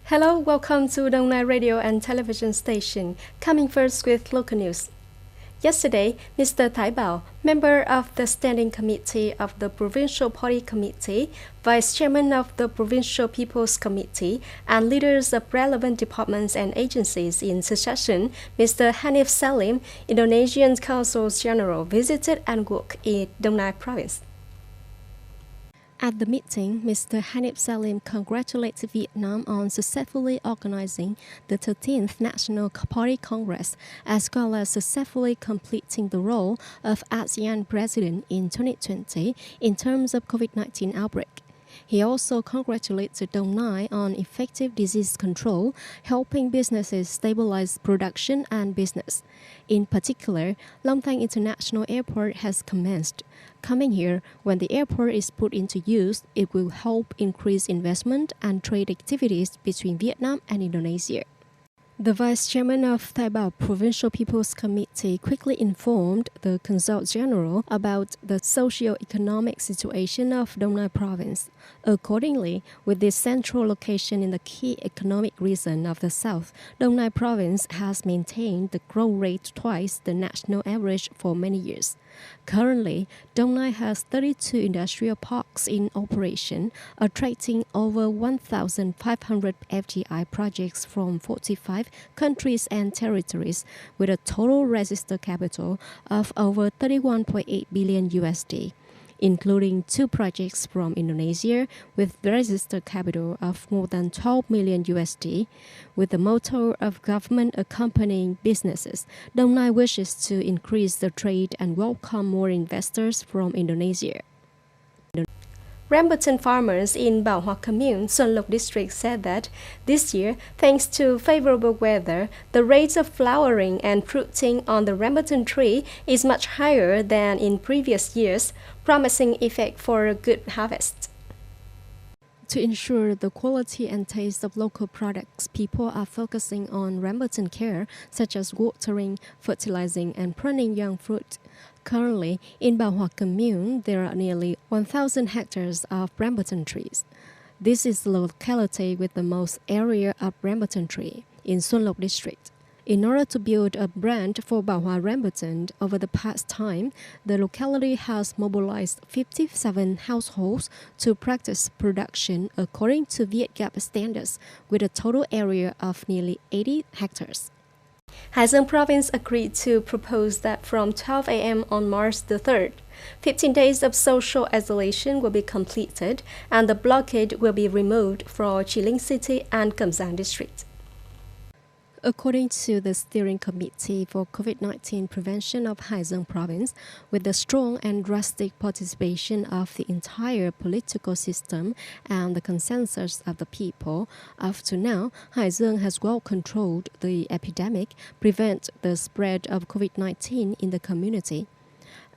Hello, welcome to Đông Nai Radio and Television Station. Coming first with local news. Yesterday, Mr. Thái Bảo, member of the Standing Committee of the Provincial Party Committee, Vice Chairman of the Provincial People's Committee, and leaders of relevant departments and agencies in succession, Mr. Hanif Salim, Indonesian Consul General, visited and worked in Đông Nai Province. At the meeting, Mr. Hanif Salim congratulated Vietnam on successfully organizing the 13th National Party Congress, as well as successfully completing the role of ASEAN President in 2020 in terms of COVID-19 outbreak. He also congratulated Đông Nai on effective disease control, helping businesses stabilize production and business. In particular, Long Thanh International Airport has commenced. Coming here, when the airport is put into use, it will help increase investment and trade activities between Vietnam and Indonesia. The Vice Chairman of Thái Bảo Provincial People's Committee quickly informed the Consul General about the socio-economic situation of Đông Nai Province. Accordingly, with this central location in the key economic region of the south, Đông Nai Province has maintained the growth rate twice the national average for many years. Currently, Đông Nai has 32 industrial parks in operation, attracting over 1,500 FDI projects from 45 countries and territories, with a total registered capital of over 31.8 billion USD, including 2 projects from Indonesia with registered capital of more than 12 million USD. With the motto of government accompanying businesses, Đông Nai wishes to increase the trade and welcome more investors from Indonesia. Rambutan farmers in Bảo Hòa Commune, Xuân Lộc District said that this year, thanks to favorable weather, the rate of flowering and fruiting on the rambutan tree is much higher than in previous years, promising effect for a good harvest. To ensure the quality and taste of local products, people are focusing on rambutan care, such as watering, fertilizing, and pruning young fruit. Currently, in Bảo Hòa Commune, there are nearly 1,000 hectares of rambutan trees. This is the locality with the most area of rambutan tree in Xuân Lộc District. In order to build a brand for Bảo Hòa rambutan over the past time, the locality has mobilized 57 households to practice production according to Vietgap standards, with a total area of nearly 80 hectares. Hải Dương Province agreed to propose that from 12 a.m. on March the 3rd, 15 days of social isolation will be completed and the blockade will be removed for Chi Linh City and Cẩm Giàng District. According to the Steering Committee for COVID-19 Prevention of Hải Dương Province, with the strong and drastic participation of the entire political system and the consensus of the people, up to now, Hải Dương has well controlled the epidemic, prevent the spread of COVID-19 in the community.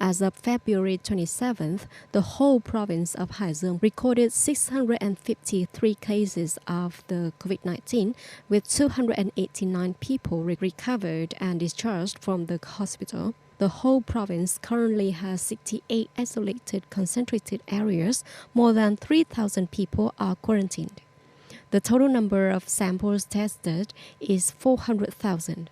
As of February 27th, the whole province of Hải Dương recorded 653 cases of the COVID-19, with 289 people recovered and discharged from the hospital. The whole province currently has 68 isolated concentrated areas. More than 3,000 people are quarantined. The total number of samples tested is 400,000.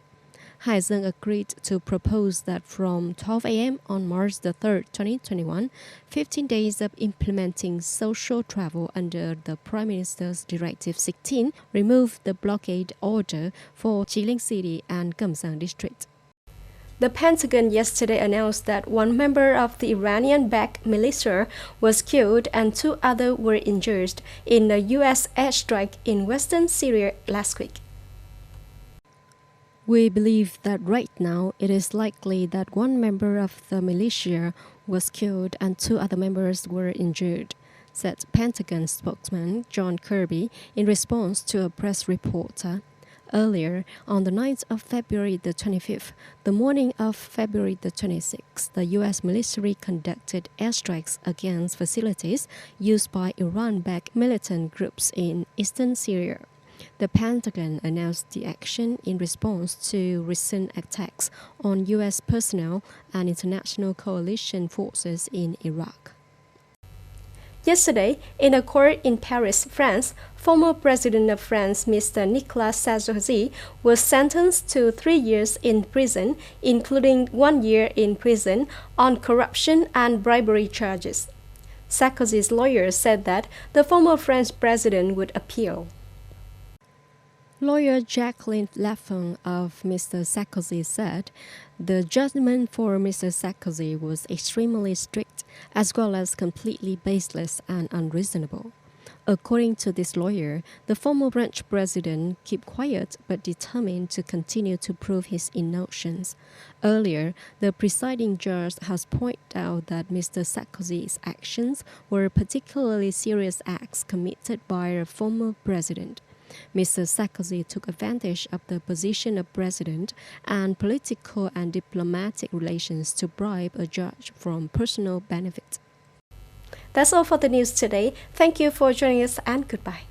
Hải Dương agreed to propose that from 12 a.m. on March the 3rd, 2021, 15 days of implementing social travel under the Prime Minister's Directive 16 removed the blockade order for Chi Linh City and Cẩm Giàng District. The Pentagon yesterday announced that one member of the Iranian-backed militia was killed and 2 others were injured in a U.S. airstrike in western Syria last week. We believe that right now it is likely that one member of the militia was killed and 2 other members were injured, said Pentagon spokesman John Kirby in response to a press reporter. Earlier, on the 9th of February the 25th, the morning of February the 26th, the U.S. military conducted airstrikes against facilities used by Iran-backed militant groups in eastern Syria. The Pentagon announced the action in response to recent attacks on U.S. personnel and international coalition forces in Iraq. Yesterday, in a court in Paris, France, former President of France, Mr. Nicolas Sarkozy, was sentenced to 3 years in prison, including 1 year in prison, on corruption and bribery charges. Sarkozy's lawyer said that the former French president would appeal. Lawyer Jacqueline Lafont of Mr. Sarkozy said the judgment for Mr. Sarkozy was extremely strict as well as completely baseless and unreasonable. According to this lawyer, the former French president kept quiet but determined to continue to prove his innocence. Earlier, the presiding judge has pointed out that Mr. Sarkozy's actions were particularly serious acts committed by a former president. Mr. Sarkozy took advantage of the position of president and political and diplomatic relations to bribe a judge from personal benefit. That's all for the news today. Thank you for joining us and goodbye.